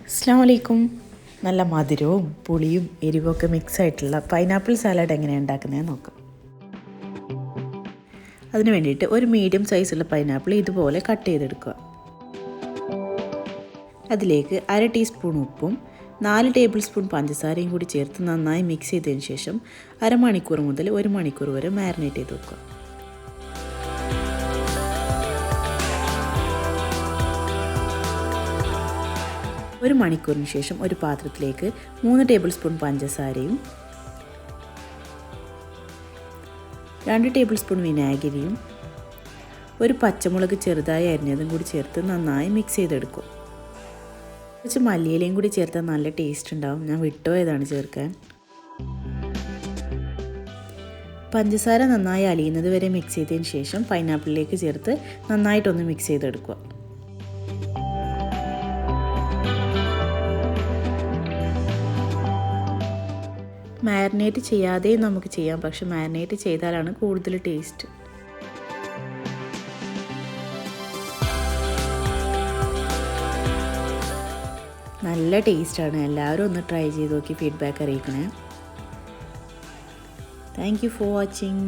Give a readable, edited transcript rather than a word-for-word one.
അസ്സലാമു അലൈക്കും. നല്ല മധുരവും പുളിയും എരിവൊക്കെ മിക്സ് ആയിട്ടുള്ള പൈനാപ്പിൾ സാലഡ് എങ്ങനെയാണ് ഉണ്ടാക്കുന്നതെന്ന് നോക്കാം. അതിന് വേണ്ടിയിട്ട് ഒരു മീഡിയം സൈസുള്ള പൈനാപ്പിൾ ഇതുപോലെ കട്ട് ചെയ്തെടുക്കുക. അതിലേക്ക് 1/2 ടീസ്പൂൺ ഉപ്പും 4 ടേബിൾ സ്പൂൺ പഞ്ചസാരയും കൂടി ചേർത്ത് നന്നായി മിക്സ് ചെയ്തതിന് ശേഷം അരമണിക്കൂർ മുതൽ 1 മണിക്കൂർ വരെ മാരിനേറ്റ് ചെയ്ത് വെക്കുക. ഒരു മണിക്കൂറിന് ശേഷം ഒരു പാത്രത്തിലേക്ക് 3 ടേബിൾ സ്പൂൺ പഞ്ചസാരയും 2 ടേബിൾ സ്പൂൺ വിനാഗിരിയും ഒരു പച്ചമുളക് ചെറുതായി അരിഞ്ഞതും കൂടി ചേർത്ത് നന്നായി മിക്സ് ചെയ്തെടുക്കും. കുറച്ച് മല്ലിയിലയും കൂടി ചേർത്താൽ നല്ല ടേസ്റ്റ് ഉണ്ടാവും. ഞാൻ വിട്ടുപോയതാണ് ചേർക്കാൻ. പഞ്ചസാര നന്നായി അലിയുന്നത് വരെ മിക്സ് ചെയ്തതിന് ശേഷം പൈനാപ്പിളിലേക്ക് ചേർത്ത് നന്നായിട്ടൊന്ന് മിക്സ് ചെയ്തെടുക്കുക. മാരിനേറ്റ് ചെയ്യാതെയും നമുക്ക് ചെയ്യാം, പക്ഷെ മാരിനേറ്റ് ചെയ്താലാണ് കൂടുതൽ ടേസ്റ്റ്. നല്ല ടേസ്റ്റാണ്. എല്ലാവരും ഒന്ന് ട്രൈ ചെയ്ത് നോക്കി ഫീഡ്ബാക്ക് അറിയിക്കണേ. Thank you for watching.